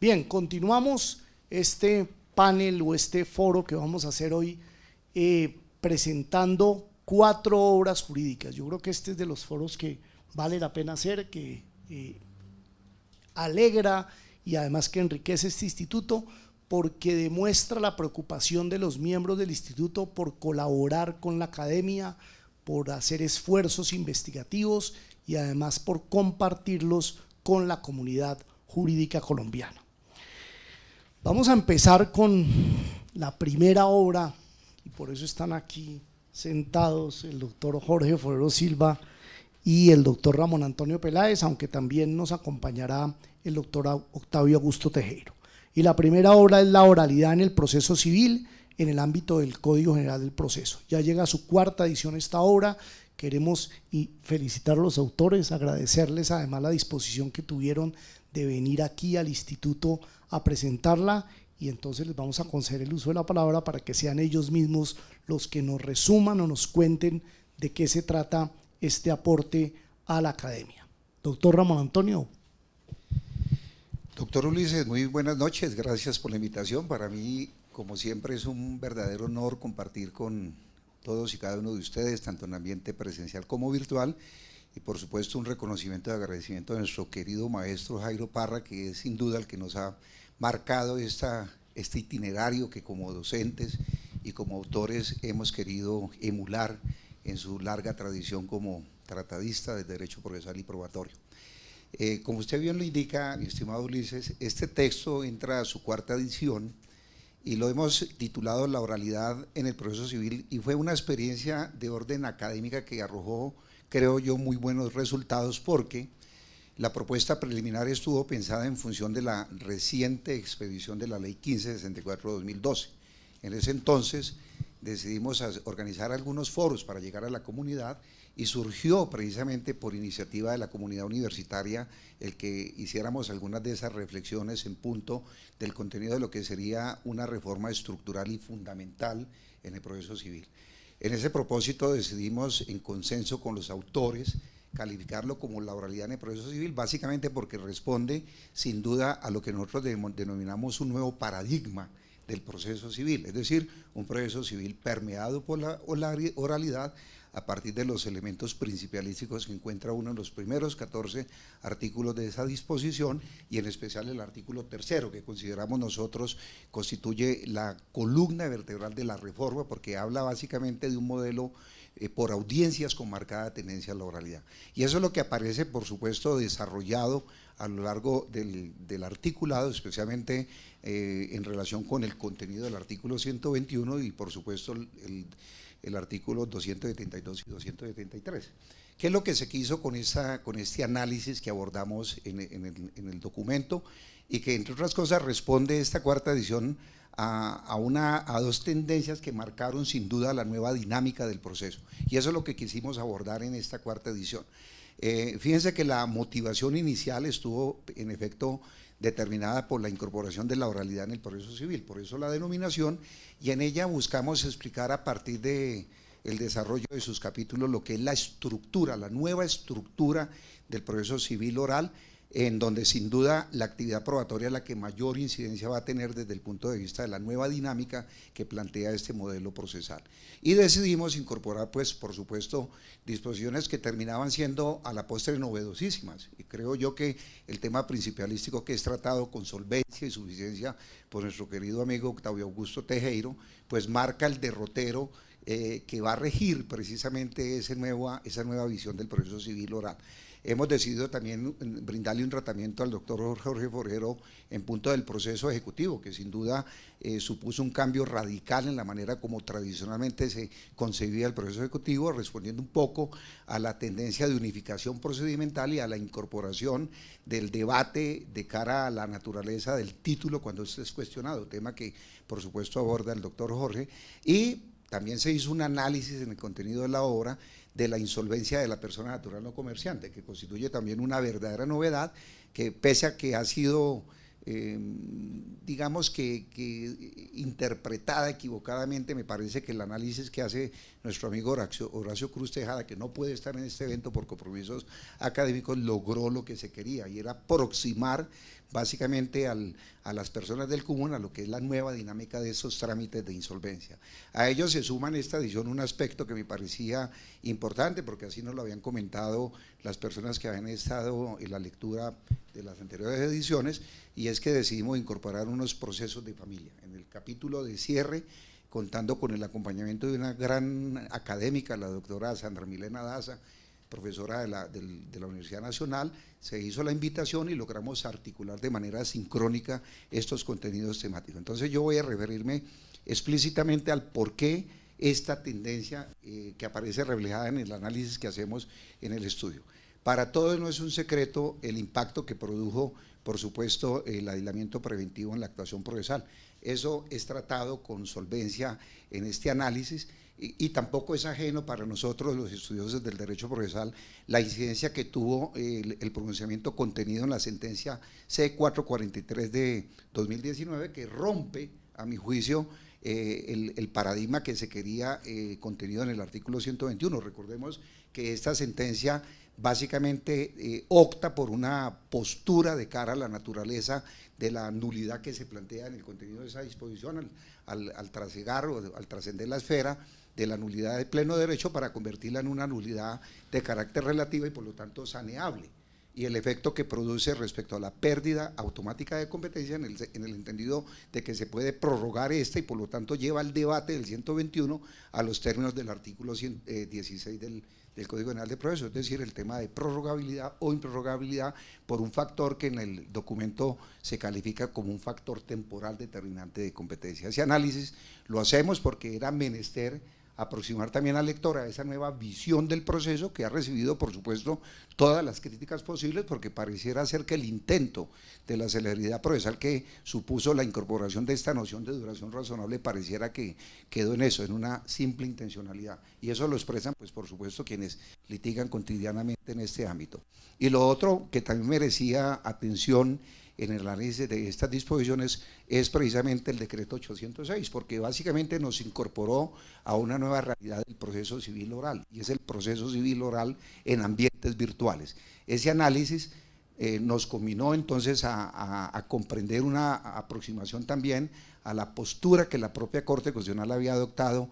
Bien, continuamos este panel o este foro que vamos a hacer hoy presentando 4 obras jurídicas. Yo creo que este es de los foros que vale la pena hacer, que alegra y además que enriquece este instituto porque demuestra la preocupación de los miembros del instituto por colaborar con la academia, por hacer esfuerzos investigativos y además por compartirlos con la comunidad jurídica colombiana. Vamos a empezar con la primera obra, y por eso están aquí sentados el doctor Jorge Forero Silva y el doctor Ramón Antonio Peláez, aunque también nos acompañará el doctor Octavio Augusto Tejero. Y la primera obra es la oralidad en el proceso civil en el ámbito del Código General del Proceso. Ya llega a su 4ª edición esta obra. Queremos felicitar a los autores, agradecerles además la disposición que tuvieron de venir aquí al instituto a presentarla, y entonces les vamos a conceder el uso de la palabra para que sean ellos mismos los que nos resuman o nos cuenten de qué se trata este aporte a la academia. Doctor Ramón Antonio. Doctor Ulises, muy buenas noches, gracias por la invitación. Para mí, como siempre, es un verdadero honor compartir con todos y cada uno de ustedes, tanto en ambiente presencial como virtual, y por supuesto un reconocimiento y agradecimiento a nuestro querido maestro Jairo Parra, que es sin duda el que nos ha marcado este itinerario que como docentes y como autores hemos querido emular en su larga tradición como tratadista del derecho procesal y probatorio. Como usted bien lo indica, mi estimado Ulises, este texto entra a su 4ª edición y lo hemos titulado La oralidad en el proceso civil, y fue una experiencia de orden académica que arrojó, creo yo, muy buenos resultados, porque la propuesta preliminar estuvo pensada en función de la reciente expedición de la Ley 1564/2012. En ese entonces decidimos organizar algunos foros para llegar a la comunidad, y surgió precisamente por iniciativa de la comunidad universitaria el que hiciéramos algunas de esas reflexiones en punto del contenido de lo que sería una reforma estructural y fundamental en el proceso civil. En ese propósito decidimos, en consenso con los autores, calificarlo como la oralidad en el proceso civil, básicamente porque responde sin duda a lo que nosotros denominamos un nuevo paradigma del proceso civil, es decir, un proceso civil permeado por la oralidad a partir de los elementos principalísticos que encuentra uno en los primeros 14 artículos de esa disposición, y en especial el artículo 3º, que consideramos nosotros constituye la columna vertebral de la reforma, porque habla básicamente de un modelo por audiencias con marcada tendencia a la oralidad. Y eso es lo que aparece, por supuesto, desarrollado a lo largo del articulado, especialmente en relación con el contenido del artículo 121 y por supuesto el artículo 272 y 273. ¿Qué es lo que se quiso con este análisis que abordamos en el documento, y que entre otras cosas responde esta 4ª edición a 2 tendencias que marcaron sin duda la nueva dinámica del proceso? Y eso es lo que quisimos abordar en esta 4ª edición. Fíjense que la motivación inicial estuvo en efecto determinada por la incorporación de la oralidad en el proceso civil, por eso la denominación, y en ella buscamos explicar a partir de el desarrollo de sus capítulos lo que es la estructura, la nueva estructura del proceso civil oral, en donde sin duda la actividad probatoria es la que mayor incidencia va a tener desde el punto de vista de la nueva dinámica que plantea este modelo procesal. Y decidimos incorporar, pues, por supuesto, disposiciones que terminaban siendo a la postre novedosísimas, y creo yo que el tema principalístico que es tratado con solvencia y suficiencia por nuestro querido amigo Octavio Augusto Tejero, pues marca el derrotero que va a regir precisamente esa nueva visión del proceso civil oral. Hemos decidido también brindarle un tratamiento al doctor Jorge Forero en punto del proceso ejecutivo, que sin duda supuso un cambio radical en la manera como tradicionalmente se concebía el proceso ejecutivo, respondiendo un poco a la tendencia de unificación procedimental y a la incorporación del debate de cara a la naturaleza del título cuando este es cuestionado, tema que por supuesto aborda el doctor Jorge. Y también se hizo un análisis en el contenido de la obra de la insolvencia de la persona natural no comerciante, que constituye también una verdadera novedad, que pese a que ha sido digamos que interpretada equivocadamente. Me parece que el análisis que hace nuestro amigo Horacio Cruz Tejada, que no puede estar en este evento por compromisos académicos, logró lo que se quería, y era aproximar básicamente a las personas del común a lo que es la nueva dinámica de esos trámites de insolvencia. A ellos se suma en esta edición un aspecto que me parecía importante, porque así nos lo habían comentado las personas que habían estado en la lectura de las anteriores ediciones, y es que decidimos incorporar unos procesos de familia. En el capítulo de cierre, contando con el acompañamiento de una gran académica, la doctora Sandra Milena Daza, profesora de la Universidad Nacional, se hizo la invitación y logramos articular de manera sincrónica estos contenidos temáticos. Entonces yo voy a referirme explícitamente al por qué esta tendencia que aparece reflejada en el análisis que hacemos en el estudio. Para todos no es un secreto el impacto que produjo, por supuesto, el aislamiento preventivo en la actuación procesal. Eso es tratado con solvencia en este análisis, y tampoco es ajeno para nosotros, los estudiosos del derecho procesal, la incidencia que tuvo el pronunciamiento contenido en la sentencia C443 de 2019, que rompe, a mi juicio, el paradigma que se quería contenido en el artículo 121. Recordemos que esta sentencia básicamente opta por una postura de cara a la naturaleza de la nulidad que se plantea en el contenido de esa disposición, al trasegar o al trascender la esfera de la nulidad de pleno derecho para convertirla en una nulidad de carácter relativo y por lo tanto saneable, y el efecto que produce respecto a la pérdida automática de competencia en el entendido de que se puede prorrogar esta, y por lo tanto lleva el debate del 121 a los términos del artículo 16 del Código Penal de Proceso, es decir, el tema de prorrogabilidad o improrrogabilidad por un factor que en el documento se califica como un factor temporal determinante de competencia. Ese análisis lo hacemos porque era menester aproximar también al lector a esa nueva visión del proceso, que ha recibido, por supuesto, todas las críticas posibles, porque pareciera ser que el intento de la celeridad procesal que supuso la incorporación de esta noción de duración razonable pareciera que quedó en eso, en una simple intencionalidad, y eso lo expresan, pues, por supuesto, quienes litigan cotidianamente en este ámbito. Y lo otro que también merecía atención en el análisis de estas disposiciones es precisamente el decreto 806, porque básicamente nos incorporó a una nueva realidad del proceso civil oral, y es el proceso civil oral en ambientes virtuales. Ese análisis nos combinó entonces a comprender una aproximación también a la postura que la propia Corte Constitucional había adoptado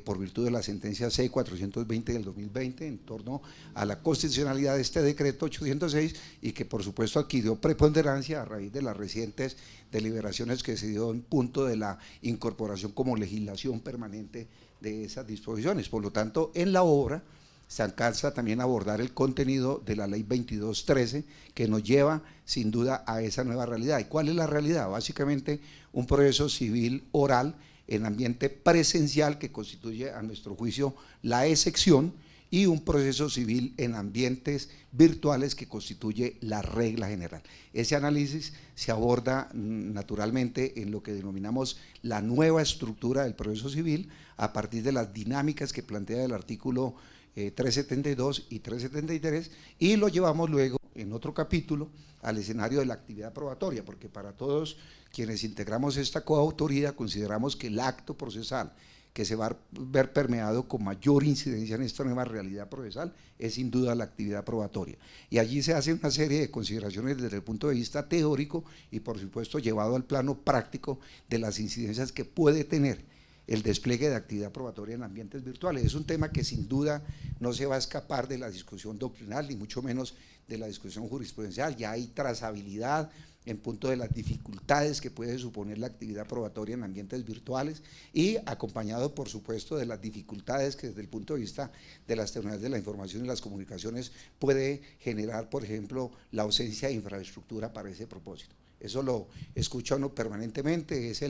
por virtud de la sentencia C420 del 2020 en torno a la constitucionalidad de este decreto 806, y que por supuesto adquirió preponderancia a raíz de las recientes deliberaciones que se dio en punto de la incorporación como legislación permanente de esas disposiciones. Por lo tanto, en la obra se alcanza también a abordar el contenido de la ley 2213, que nos lleva sin duda a esa nueva realidad. ¿Y cuál es la realidad? Básicamente un proceso civil oral en ambiente presencial, que constituye a nuestro juicio la excepción, y un proceso civil en ambientes virtuales que constituye la regla general. Ese análisis se aborda naturalmente en lo que denominamos la nueva estructura del proceso civil, a partir de las dinámicas que plantea el artículo 372 y 373, y lo llevamos luego en otro capítulo al escenario de la actividad probatoria, porque para todos quienes integramos esta coautoría consideramos que el acto procesal que se va a ver permeado con mayor incidencia en esta nueva realidad procesal es sin duda la actividad probatoria, y allí se hace una serie de consideraciones desde el punto de vista teórico y por supuesto llevado al plano práctico de las incidencias que puede tener el despliegue de actividad probatoria en ambientes virtuales. Es un tema que sin duda no se va a escapar de la discusión doctrinal, ni mucho menos de la discusión jurisprudencial. Ya hay trazabilidad en punto de las dificultades que puede suponer la actividad probatoria en ambientes virtuales, y acompañado por supuesto de las dificultades que desde el punto de vista de las tecnologías de la información y las comunicaciones puede generar, por ejemplo, la ausencia de infraestructura para ese propósito. Eso lo escucha uno permanentemente, es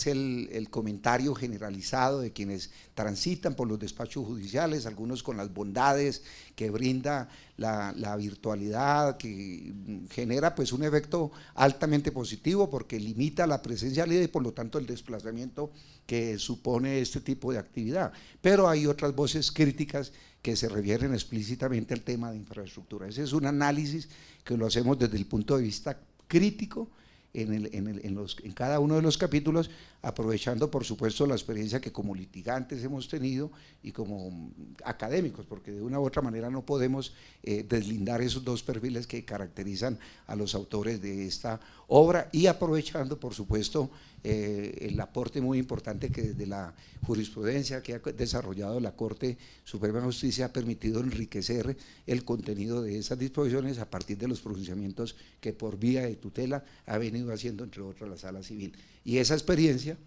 el comentario generalizado de quienes transitan por los despachos judiciales, algunos con las bondades que brinda la virtualidad, que genera pues un efecto altamente positivo porque limita la presencialidad y por lo tanto el desplazamiento que supone este tipo de actividad. Pero hay otras voces críticas que se refieren explícitamente al tema de infraestructura. Ese es un análisis que lo hacemos desde el punto de vista crítico en cada uno de los capítulos, aprovechando por supuesto la experiencia que como litigantes hemos tenido y como académicos, porque de una u otra manera no podemos deslindar esos dos perfiles que caracterizan a los autores de esta obra, y aprovechando por supuesto el aporte muy importante que desde la jurisprudencia que ha desarrollado la Corte Suprema de Justicia ha permitido enriquecer el contenido de esas disposiciones a partir de los pronunciamientos que por vía de tutela ha venido haciendo, entre otras, la Sala Civil. Y esa experiencia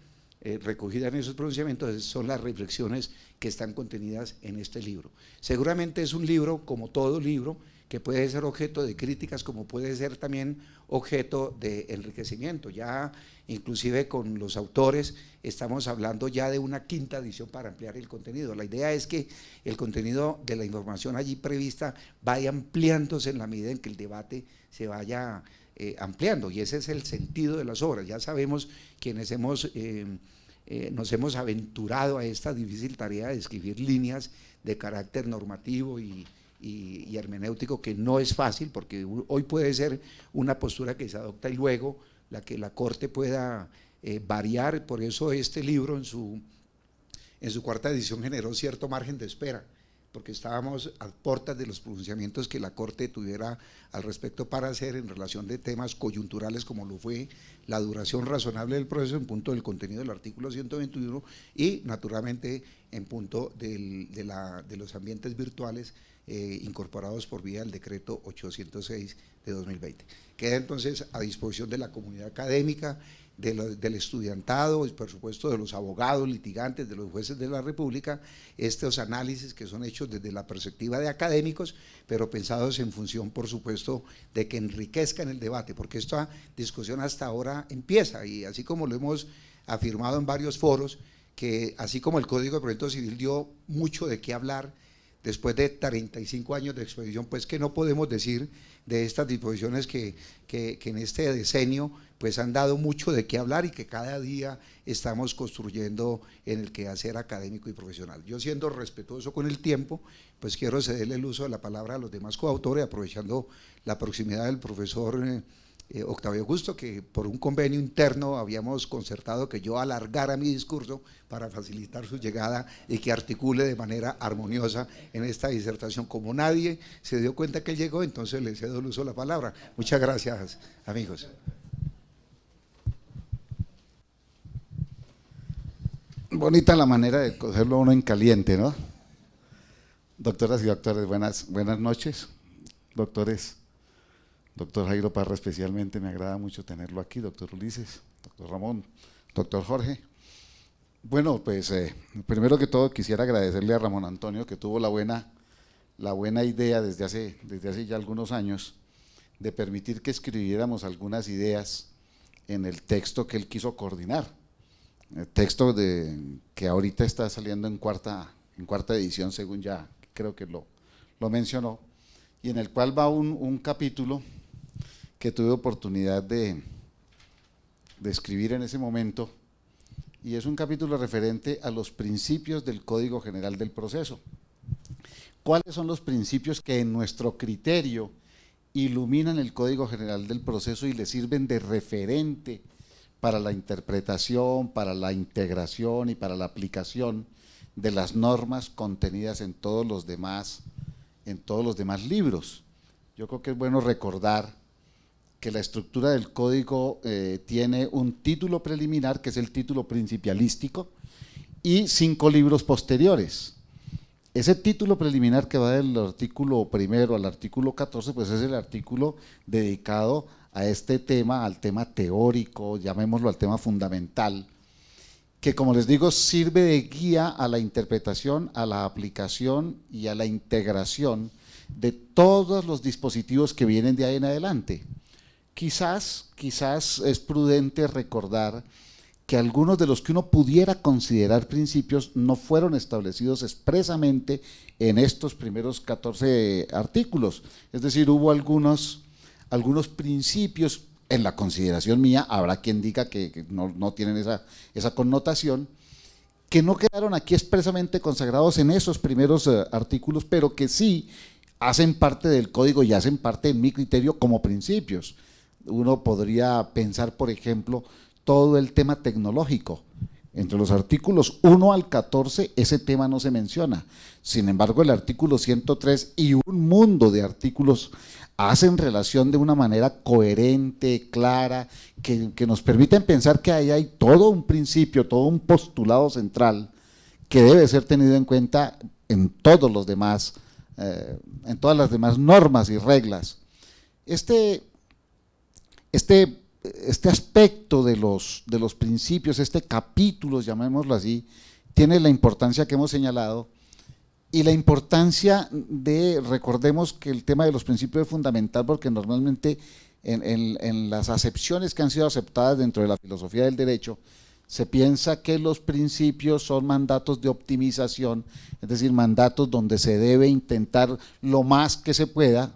recogida en esos pronunciamientos son las reflexiones que están contenidas en este libro. Seguramente es un libro, como todo libro, que puede ser objeto de críticas, como puede ser también objeto de enriquecimiento. Ya inclusive con los autores estamos hablando ya de una quinta edición para ampliar el contenido. La idea es que el contenido de la información allí prevista vaya ampliándose en la medida en que el debate se vaya ampliando, y ese es el sentido de las obras. Ya sabemos quienes nos hemos aventurado a esta difícil tarea de escribir líneas de carácter normativo y hermenéutico, que no es fácil, porque hoy puede ser una postura que se adopta y luego la que la Corte pueda variar. Por eso este libro en su cuarta edición generó cierto margen de espera, porque estábamos a puertas de los pronunciamientos que la Corte tuviera al respecto para hacer en relación de temas coyunturales, como lo fue la duración razonable del proceso en punto del contenido del artículo 121 y naturalmente en punto de los ambientes virtuales incorporados por vía del decreto 806 de 2020. Queda entonces a disposición de la comunidad académica, del estudiantado y por supuesto de los abogados, litigantes, de los jueces de la República, estos análisis que son hechos desde la perspectiva de académicos, pero pensados en función por supuesto de que enriquezcan el debate, porque esta discusión hasta ahora empieza, y así como lo hemos afirmado en varios foros, que así como el Código de Procedimiento Civil dio mucho de qué hablar, después de 35 años de expedición, pues que no podemos decir de estas disposiciones que en este decenio pues han dado mucho de qué hablar y que cada día estamos construyendo en el quehacer académico y profesional. Yo, siendo respetuoso con el tiempo, pues quiero cederle el uso de la palabra a los demás coautores, aprovechando la proximidad del profesor Octavio Augusto, que por un convenio interno habíamos concertado que yo alargara mi discurso para facilitar su llegada y que articule de manera armoniosa en esta disertación. Como nadie se dio cuenta que él llegó, entonces le cedo el uso de la palabra. Muchas gracias, amigos. Bonita la manera de cogerlo uno en caliente, ¿no? Doctoras y doctores, buenas noches. Doctores, doctor Jairo Parra especialmente, me agrada mucho tenerlo aquí, doctor Ulises, doctor Ramón, doctor Jorge. Bueno, pues primero que todo quisiera agradecerle a Ramón Antonio, que tuvo la buena idea desde hace ya algunos años de permitir que escribiéramos algunas ideas en el texto que él quiso coordinar. El texto que ahorita está saliendo en cuarta edición, según ya creo que lo mencionó, y en el cual va un capítulo que tuve oportunidad de escribir en ese momento, y es un capítulo referente a los principios del Código General del Proceso. ¿Cuáles son los principios que en nuestro criterio iluminan el Código General del Proceso y le sirven de referente para la interpretación, para la integración y para la aplicación de las normas contenidas en todos los demás libros? Yo creo que es bueno recordar que la estructura del código tiene un título preliminar, que es el título principialístico, y 5 libros posteriores. Ese título preliminar, que va del artículo 1 al artículo 14, pues es el artículo dedicado a este tema, al tema teórico, llamémoslo al tema fundamental, que, como les digo, sirve de guía a la interpretación, a la aplicación y a la integración de todos los dispositivos que vienen de ahí en adelante. Quizás es prudente recordar que algunos de los que uno pudiera considerar principios no fueron establecidos expresamente en estos primeros 14 artículos, es decir, hubo algunos principios, en la consideración mía, habrá quien diga que no tienen esa connotación, que no quedaron aquí expresamente consagrados en esos primeros artículos, pero que sí hacen parte del código y hacen parte, en mi criterio, como principios. uno podría pensar, por ejemplo, todo el tema tecnológico. Entre los artículos 1 al 14 ese tema no se menciona. Sin embargo, el artículo 103 y un mundo de artículos hacen relación de una manera coherente, clara, que nos permiten pensar que ahí hay todo un principio, todo un postulado central que debe ser tenido en cuenta en todos los demás, en todas las demás normas y reglas. Este aspecto de los principios, este capítulo, llamémoslo así, tiene la importancia que hemos señalado y la importancia de, recordemos que el tema de los principios es fundamental porque normalmente en las acepciones que han sido aceptadas dentro de la filosofía del derecho, se piensa que los principios son mandatos de optimización, es decir, mandatos donde se debe intentar lo más que se pueda,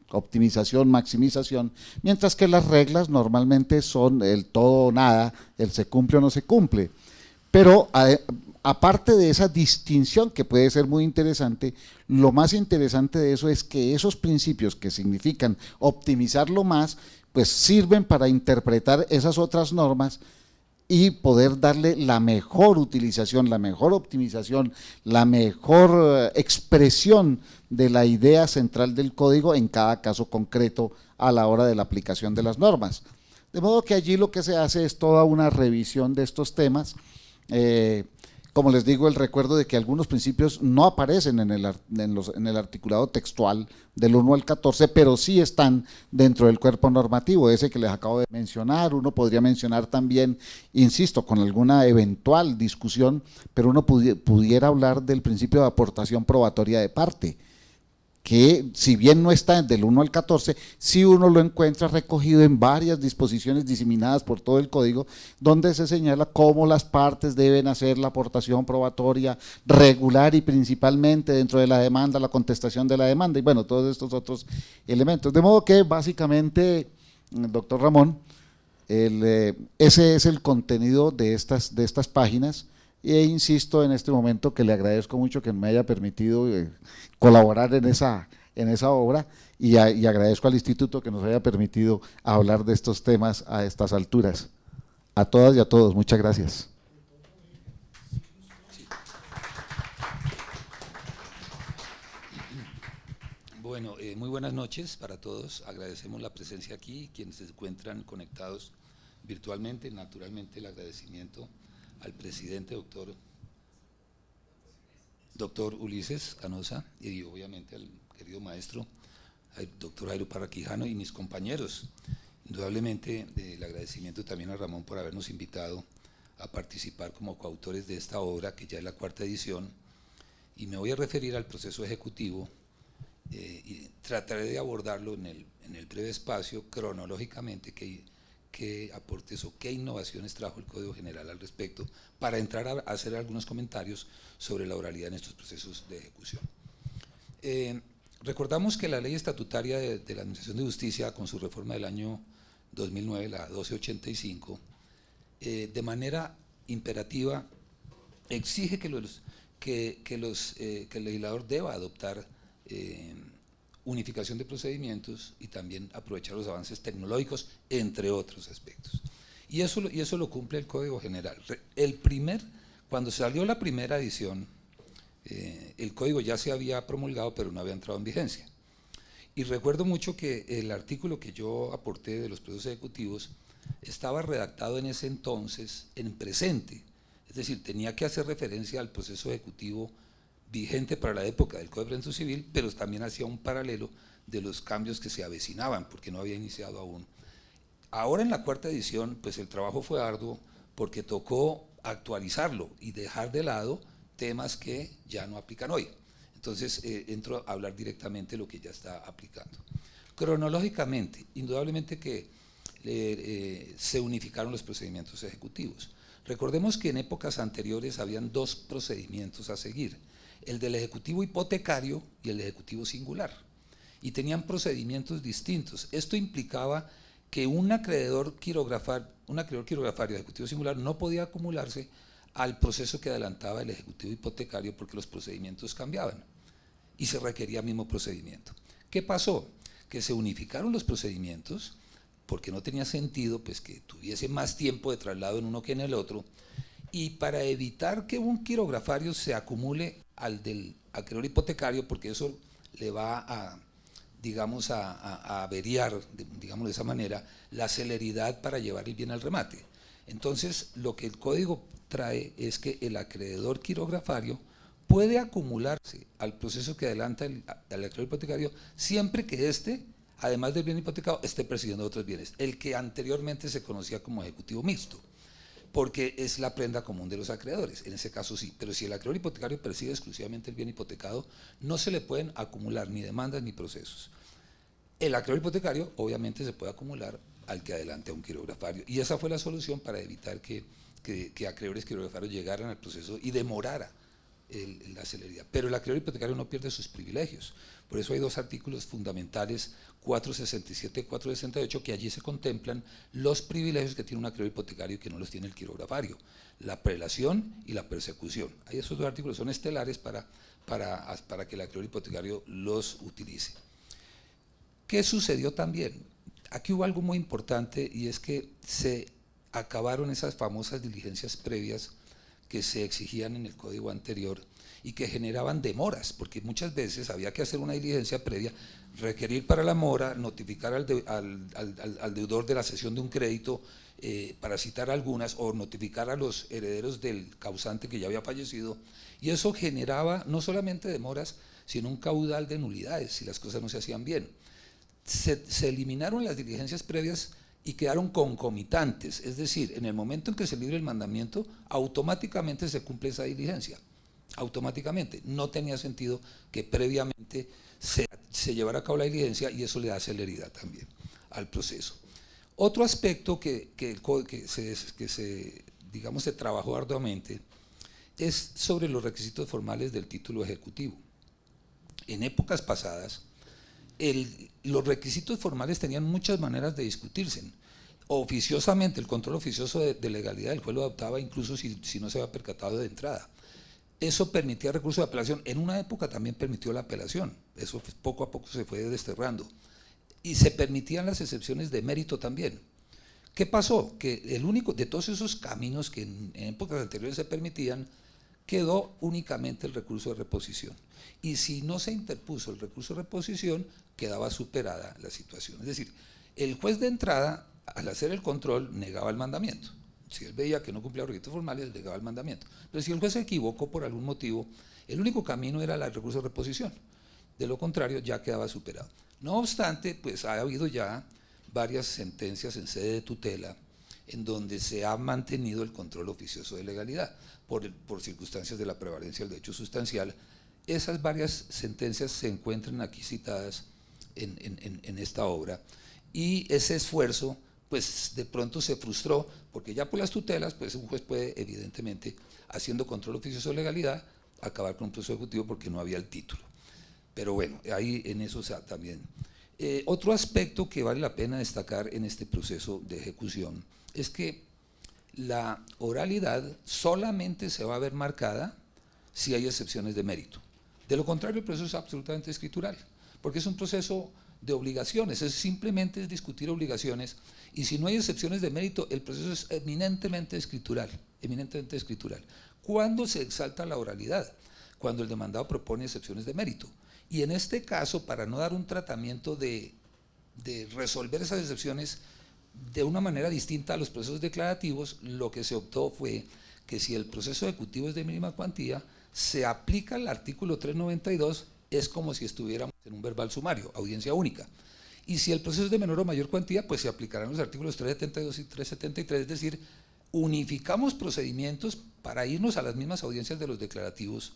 optimización, maximización, mientras que las reglas normalmente son el todo o nada, el se cumple o no se cumple. Pero aparte de esa distinción que puede ser muy interesante, lo más interesante de eso es que esos principios que significan optimizar lo más, pues sirven para interpretar esas otras normas y poder darle la mejor utilización, la mejor optimización, la mejor expresión de la idea central del código en cada caso concreto a la hora de la aplicación de las normas. De modo que allí lo que se hace es toda una revisión de estos temas. Como les digo, el recuerdo de que algunos principios no aparecen en el articulado textual del 1 al 14, pero sí están dentro del cuerpo normativo, ese que les acabo de mencionar. Uno podría mencionar también, insisto, con alguna eventual discusión, pero uno pudiera hablar del principio de aportación probatoria de parte, que si bien no está del 1 al 14, sí uno lo encuentra recogido en varias disposiciones diseminadas por todo el código, donde se señala cómo las partes deben hacer la aportación probatoria regular y principalmente dentro de la demanda, la contestación de la demanda y bueno, todos estos otros elementos. De modo que básicamente, doctor Ramón, ese es el contenido de estas páginas. E insisto en este momento que le agradezco mucho que me haya permitido colaborar en esa obra y agradezco al instituto que nos haya permitido hablar de estos temas a estas alturas. A todas y a todos, muchas gracias. Bueno, muy buenas noches para todos. Agradecemos la presencia aquí, quienes se encuentran conectados virtualmente. Naturalmente el agradecimiento al presidente, doctor Ulises Canosa, y obviamente al querido maestro, al doctor Jairo Parra Quijano y mis compañeros. Indudablemente el agradecimiento también a Ramón por habernos invitado a participar como coautores de esta obra, que ya es la 4ª edición, y me voy a referir al proceso ejecutivo y trataré de abordarlo en el breve espacio cronológicamente qué aportes o qué innovaciones trajo el Código General al respecto, para entrar a hacer algunos comentarios sobre la oralidad en estos procesos de ejecución. Recordamos que la ley estatutaria de la Administración de Justicia, con su reforma del año 2009, la 1285, de manera imperativa exige que el legislador deba adoptar unificación de procedimientos y también aprovechar los avances tecnológicos, entre otros aspectos. Y eso lo cumple el Código General. Cuando salió la primera edición, el Código ya se había promulgado, pero no había entrado en vigencia. Y recuerdo mucho que el artículo que yo aporté de los procesos ejecutivos estaba redactado en ese entonces en presente, es decir, tenía que hacer referencia al proceso ejecutivo vigente para la época del Código de Procedimiento Civil, pero también hacía un paralelo de los cambios que se avecinaban, porque no había iniciado aún. Ahora en la 4ª edición, pues el trabajo fue arduo, porque tocó actualizarlo y dejar de lado temas que ya no aplican hoy. Entonces entro a hablar directamente de lo que ya está aplicando. Cronológicamente, indudablemente que se unificaron los procedimientos ejecutivos. Recordemos que en épocas anteriores habían 2 procedimientos a seguir: el del ejecutivo hipotecario y el ejecutivo singular, y tenían procedimientos distintos. Esto implicaba que un acreedor quirografario de ejecutivo singular no podía acumularse al proceso que adelantaba el ejecutivo hipotecario, porque los procedimientos cambiaban y se requería el mismo procedimiento. ¿Qué pasó? Que se unificaron los procedimientos porque no tenía sentido pues, que tuviese más tiempo de traslado en uno que en el otro, y para evitar que un quirografario se acumule al del acreedor hipotecario, porque eso le va a, digamos, a averiar, digamos de esa manera, la celeridad para llevar el bien al remate. Entonces, lo que el código trae es que el acreedor quirografario puede acumularse al proceso que adelanta el acreedor hipotecario siempre que éste, además del bien hipotecado, esté persiguiendo otros bienes, el que anteriormente se conocía como ejecutivo mixto, porque es la prenda común de los acreedores, en ese caso sí, pero si el acreedor hipotecario persigue exclusivamente el bien hipotecado, no se le pueden acumular ni demandas ni procesos. El acreedor hipotecario obviamente se puede acumular al que adelante a un quirografario, y esa fue la solución para evitar que acreedores quirografarios llegaran al proceso y demorara la celeridad. Pero el acreedor hipotecario no pierde sus privilegios, por eso hay dos artículos fundamentales, 467 y 468, que allí se contemplan los privilegios que tiene un acreedor hipotecario y que no los tiene el quirografario, la prelación y la persecución. Ahí esos dos artículos son estelares para que el acreedor hipotecario los utilice. ¿Qué sucedió también? Aquí hubo algo muy importante, y es que se acabaron esas famosas diligencias previas que se exigían en el código anterior y que generaban demoras, porque muchas veces había que hacer una diligencia previa, requerir para la mora, notificar al deudor de la cesión de un crédito, para citar algunas, o notificar a los herederos del causante que ya había fallecido, y eso generaba no solamente demoras, sino un caudal de nulidades si las cosas no se hacían bien. Se eliminaron las diligencias previas y quedaron concomitantes, es decir, en el momento en que se libre el mandamiento, automáticamente se cumple esa diligencia, automáticamente. No tenía sentido que previamente se llevara a cabo la diligencia, y eso le da celeridad también al proceso. Otro aspecto que se trabajó arduamente es sobre los requisitos formales del título ejecutivo. En épocas pasadas, los requisitos formales tenían muchas maneras de discutirse. Oficiosamente, el control oficioso de legalidad del juez lo adoptaba incluso si no se había percatado de entrada. Eso permitía recurso de apelación. En una época también permitió la apelación. Eso poco a poco se fue desterrando. Y se permitían las excepciones de mérito también. ¿Qué pasó? Que el único de todos esos caminos que en épocas anteriores se permitían, quedó únicamente el recurso de reposición. Y si no se interpuso el recurso de reposición, quedaba superada la situación. Es decir, el juez de entrada, al hacer el control, negaba el mandamiento. Si él veía que no cumplía los requisitos formales, negaba el mandamiento. Pero si el juez se equivocó por algún motivo, el único camino era el recurso de reposición. De lo contrario, ya quedaba superado. No obstante, pues ha habido ya varias sentencias en sede de tutela en donde se ha mantenido el control oficioso de legalidad por circunstancias de la prevalencia del derecho sustancial. Esas varias sentencias se encuentran aquí citadas en esta obra, y ese esfuerzo pues de pronto se frustró, porque ya por las tutelas pues un juez puede evidentemente, haciendo control oficioso de legalidad, acabar con un proceso ejecutivo porque no había el título. Pero bueno, ahí en eso también. Otro aspecto que vale la pena destacar en este proceso de ejecución es que la oralidad solamente se va a ver marcada si hay excepciones de mérito. De lo contrario, el proceso es absolutamente escritural, porque es un proceso de obligaciones, simplemente es discutir obligaciones, y si no hay excepciones de mérito, el proceso es eminentemente escritural, eminentemente escritural. ¿Cuándo se exalta la oralidad? Cuando el demandado propone excepciones de mérito. Y en este caso, para no dar un tratamiento de resolver esas excepciones de una manera distinta a los procesos declarativos, lo que se optó fue que si el proceso ejecutivo es de mínima cuantía, se aplica el artículo 392, es como si estuviéramos en un verbal sumario, audiencia única. Y si el proceso es de menor o mayor cuantía, pues se aplicarán los artículos 372 y 373, es decir, unificamos procedimientos para irnos a las mismas audiencias de los declarativos,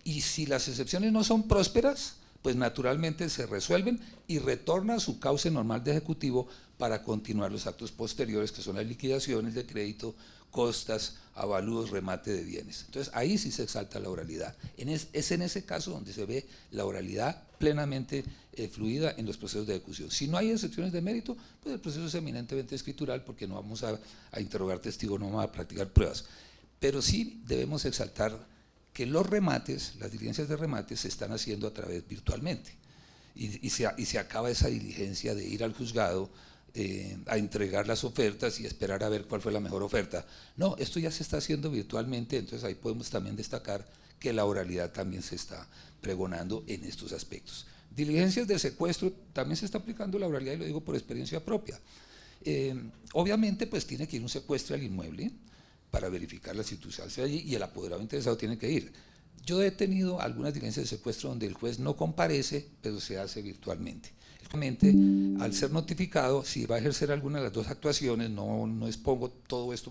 y si las excepciones no son prósperas, pues naturalmente se resuelven y retorna a su cauce normal de ejecutivo para continuar los actos posteriores, que son las liquidaciones de crédito, costas, avalúos, remate de bienes. Entonces ahí sí se exalta la oralidad. Es en ese caso donde se ve la oralidad plenamente fluida en los procesos de ejecución. Si no hay excepciones de mérito, pues el proceso es eminentemente escritural, porque no vamos a interrogar testigos, no vamos a practicar pruebas. Pero sí debemos exaltar que los remates, las diligencias de remate, se están haciendo a través virtualmente, y se acaba esa diligencia de ir al juzgado a entregar las ofertas y esperar a ver cuál fue la mejor oferta. No, esto ya se está haciendo virtualmente, entonces ahí podemos también destacar que la oralidad también se está pregonando en estos aspectos. Diligencias de secuestro, también se está aplicando la oralidad y lo digo por experiencia propia. Obviamente pues tiene que ir un secuestro al inmueble para verificar la circunstancia allí y el apoderado interesado tiene que ir. Yo he tenido algunas diligencias de secuestro donde el juez no comparece, pero se hace virtualmente. Al ser notificado, si va a ejercer alguna de las dos actuaciones, no expongo todo esto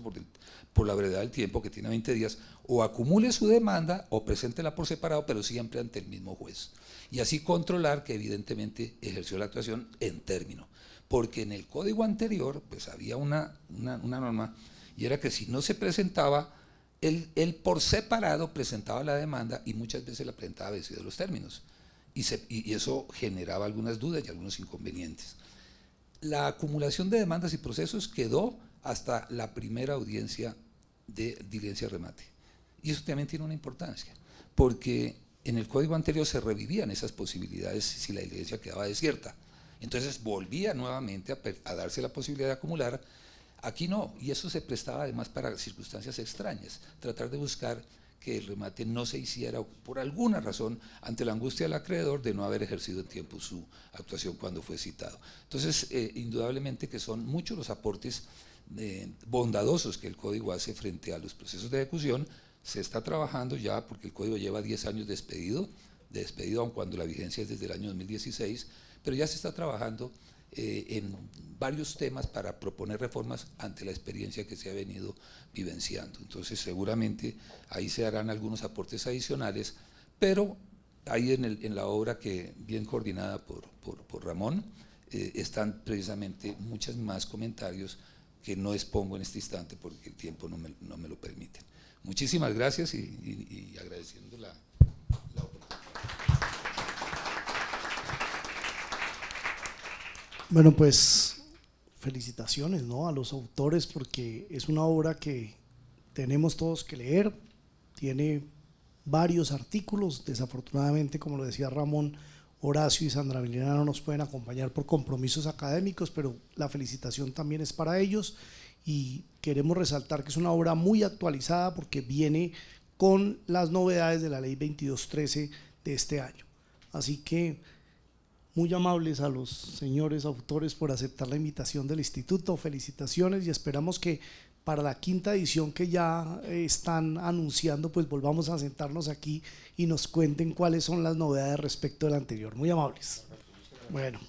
por la brevedad del tiempo, que tiene 20 días, o acumule su demanda o preséntela por separado, pero siempre ante el mismo juez. Y así controlar que evidentemente ejerció la actuación en término. Porque en el código anterior, pues había una norma, y era que si no se presentaba, él por separado presentaba la demanda y muchas veces la presentaba vencidos de los términos. Y eso generaba algunas dudas y algunos inconvenientes. La acumulación de demandas y procesos quedó hasta la primera audiencia de diligencia de remate. Y eso también tiene una importancia, porque en el código anterior se revivían esas posibilidades si la diligencia quedaba desierta. Entonces volvía nuevamente a darse la posibilidad de acumular. Aquí no, y eso se prestaba además para circunstancias extrañas, tratar de buscar que el remate no se hiciera por alguna razón ante la angustia del acreedor de no haber ejercido en tiempo su actuación cuando fue citado. Entonces, indudablemente que son muchos los aportes bondadosos que el Código hace frente a los procesos de ejecución. Se está trabajando ya, porque el Código lleva 10 años de despedido, aun cuando la vigencia es desde el año 2016, pero ya se está trabajando en varios temas para proponer reformas ante la experiencia que se ha venido vivenciando. Entonces seguramente ahí se harán algunos aportes adicionales, pero ahí en la obra que bien coordinada por Ramón están precisamente muchos más comentarios que no expongo en este instante porque el tiempo no me lo permite. Muchísimas gracias y agradeciendo la oportunidad. Bueno, pues felicitaciones, ¿no?, a los autores, porque es una obra que tenemos todos que leer. Tiene varios artículos. Desafortunadamente, como lo decía Ramón, Horacio y Sandra Milena no nos pueden acompañar por compromisos académicos, pero la felicitación también es para ellos y queremos resaltar que es una obra muy actualizada porque viene con las novedades de la ley 2213 de este año. Así que muy amables a los señores autores por aceptar la invitación del instituto. Felicitaciones y esperamos que para la quinta edición que ya están anunciando, pues volvamos a sentarnos aquí y nos cuenten cuáles son las novedades respecto del anterior. Muy amables. Bueno.